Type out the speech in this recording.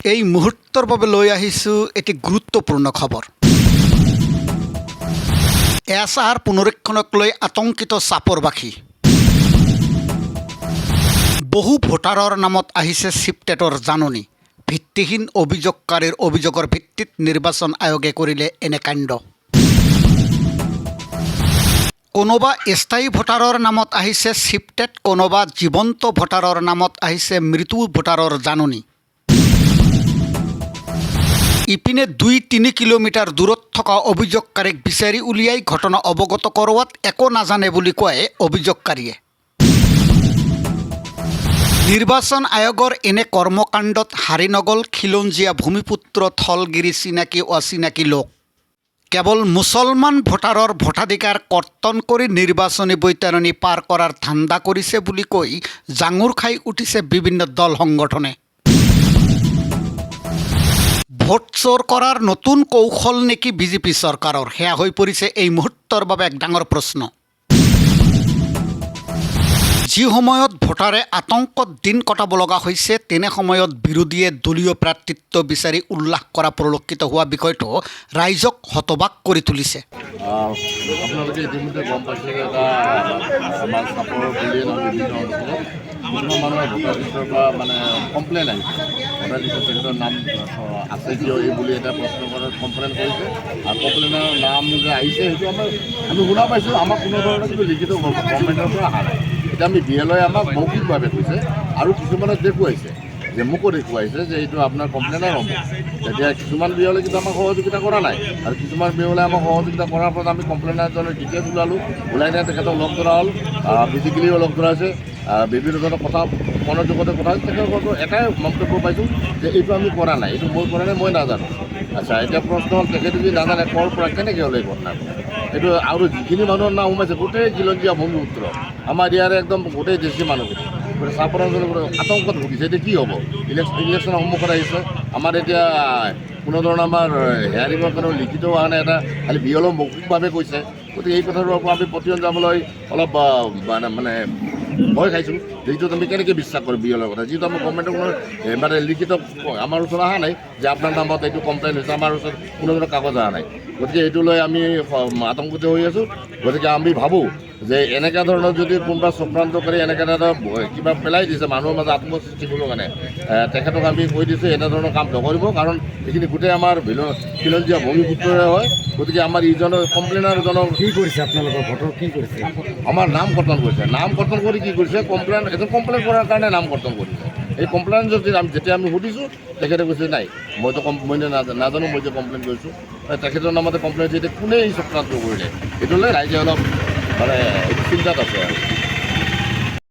এই মুহূৰ্তৰ বাবে লৈ আহিছোঁ এটি গুৰুত্বপূৰ্ণ খবৰ। এছআৰ পুনৰীক্ষণক লৈ আতংকিত চাপৰবাসী। বহু ভোটাৰৰ নামত আহিছে চিপটেটৰ জাননী। ভিত্তিহীন অভিযোগকাৰীৰ অভিযোগৰ ভিত্তিত নিৰ্বাচন আয়োগে কৰিলে এনে কাণ্ড। কোনোবা স্থায়ী ভোটাৰৰ নামত আহিছে চিপটেট, কোনোবা জীৱন্ত ভোটাৰৰ নামত আহিছে মৃত্যু ভোটাৰৰ জাননী। ইপিনে 2-3 কিলোমিটাৰ দূৰত থকা অভিযোগকাৰীক বিচাৰি উলিয়াই ঘটনা অৱগত কৰোৱাত একো নাজানে বুলি কয় অভিযোগকাৰীয়ে। নিৰ্বাচন আয়োগৰ এনে কৰ্মকাণ্ডত হাৰি নগল খিলঞ্জীয়া ভূমিপুত্ৰ থলগিৰি চিনাকি অচিনাকি লোক। কেৱল মুছলমান ভোটাৰৰ ভোটাধিকাৰ কৰ্তন কৰি নিৰ্বাচনী বৈতৰণি পাৰ কৰাৰ ধান্দা কৰিছে বুলি কৈ জাঙুৰ খাই উঠিছে বিভিন্ন দল সংগঠনে। ভোট চোৰ কৰাৰ নতুন কৌশল নেকি বিজেপি চৰকাৰৰ, সেয়া হৈ পৰিছে এই মুহূৰ্তৰ বাবে এক ডাঙৰ প্ৰশ্ন। যি সময়ত ভোটাৰে আতংকত দিন কটাব লগা হৈছে, তেনে সময়ত বিৰোধীয়ে দলীয় প্ৰাৰ্থিত্ব বিচাৰি উল্লাস কৰা পৰিলক্ষিত হোৱা বিষয়টো ৰাইজক হতবাক কৰি তুলিছে। আপোনালোকে ইতিমধ্যে গম পাইছে যে এটা আমাৰ চাপৰ বুলিয়ে নহয় বিভিন্ন অঞ্চলত বিভিন্ন মানুহে ভোটাৰ লিষ্টৰ পৰা মানে কমপ্লেইন আহিছে। ভোটাৰ লিষ্টত তেখেতৰ নাম আছে কিয় এই বুলি এটা প্ৰশ্ন কৰাত কমপ্লেইন কৰিছে। আৰু কমপ্লেইনৰ নাম যে আহিছে সেইটো আমি শুনা পাইছোঁ, আমাক কোনো ধৰণৰ কিন্তু লিখিত গভৰ্ণমেণ্টৰ পৰা অহা নাই। এতিয়া আমি বিএলঅ'ই আমাক মৌখিকভাৱে কৈছে আৰু কিছুমানে দেখুৱাইছে যে মোকো দেখুৱাইছে যে এইটো আপোনাৰ কমপ্লেইনৰ হ'ব। তেতিয়া কিছুমান বিএলঅ'ই কিন্তু আমাক সহযোগিতা কৰা নাই আৰু কিছুমান বিএলঅ'ই আমাক সহযোগিতা কৰাৰ ফলত আমি কমপ্লেইনাৰজনৰ ডিটেইলছ ওলাই নাই তেখেতক লগ ধৰা হ'ল, ফিজিকেলিও লগ ধৰাইছে, বিভিন্ন ধৰণৰ কথা মনোযোগতে কথা হৈছে। তেখেতৰ এটাই মন্তব্য পাইছোঁ যে এইটো আমি কৰা নাই, এইটো মই কৰা নাই, মই নাজানো। আচ্ছা, এতিয়া প্ৰশ্ন হ'ল তেখেতে যদি নাজানে ক'ৰ পৰা কেনেকৈ হ'লে এই ঘটনাটো এইটো। আৰু যিখিনি মানুহৰ নাম সোমাইছে গোটেই খিলঞ্জীয়া ভূমিপুত্ৰ আমাৰ ইয়াৰে একদম গোটেই দেশী মানুহখিনি চাপৰ অঞ্চলৰ আতংকত ভুগিছে। এতিয়া কি হ'ব? ইলেকশ্যনৰ সন্মুখত আহিছে। আমাৰ এতিয়া কোনো ধৰণৰ আমাৰ হেয়াৰিঙৰ কাৰণেও লিখিত হোৱা নাই, এটা খালি বিএলঅ' মৌখিকভাৱে কৈছে। গতিকে এই কথাটোৰ পৰা আমি প্ৰতিৰোধ যাবলৈ অলপ মানে ভয় খাইছোঁ। যিটো আমি কেনেকৈ বিশ্বাস কৰোঁ বিএলঅ'ৰ কথা, যিহেতু আমি গভৰ্ণমেণ্টৰ কোনো মানে লিখিত আমাৰ ওচৰত অহা নাই যে আপোনাৰ নামত এইটো কমপ্লেইন হৈছে, আমাৰ ওচৰত কোনো ধৰণৰ কাগজ অহা নাই। গতিকে এইটো লৈ আমি আতংকিত হৈ আছোঁ। গতিকে আমি ভাবোঁ যে এনেকুৱা ধৰণৰ যদি কোনোবা চক্ৰান্ত কৰি এনেকৈ এটা কিবা পেলাই দিছে মানুহৰ মাজত আত্ম সৃষ্টি কৰিবৰ কাৰণে, তেখেতক আমি কৈ দিছোঁ এনে ধৰণৰ কাম নকৰিব, কাৰণ এইখিনি গোটেই আমাৰ খিলঞ্জীয়া ভূমিপুত্ৰৰে হয়। গতিকে আমাৰ ইজনৰ কমপ্লেইনাৰজনক কি কৰিছে, আপোনালোকৰ ভোটৰ কি কৰিছে? আমাৰ নাম কৰ্তন কৰিছে। নাম কৰ্তন কৰি কি কৰিছে, কমপ্লেইন কৰাৰ কাৰণে নাম কৰ্তন কৰিছে। এই কমপ্লেইন যদি যেতিয়া আমি সুধিছোঁ তেখেতে কৈছে নাই, মইতো মই নাজানো, মই যে কমপ্লেইন কৰিছোঁ। তেখেতৰ নামতে কমপ্লেইন হৈছে। এতিয়া কোনে এই চক্ৰান্ত কৰিলে এইটো লৈ ৰাইজে অলপ মানে চিন্তাত আছে আৰু।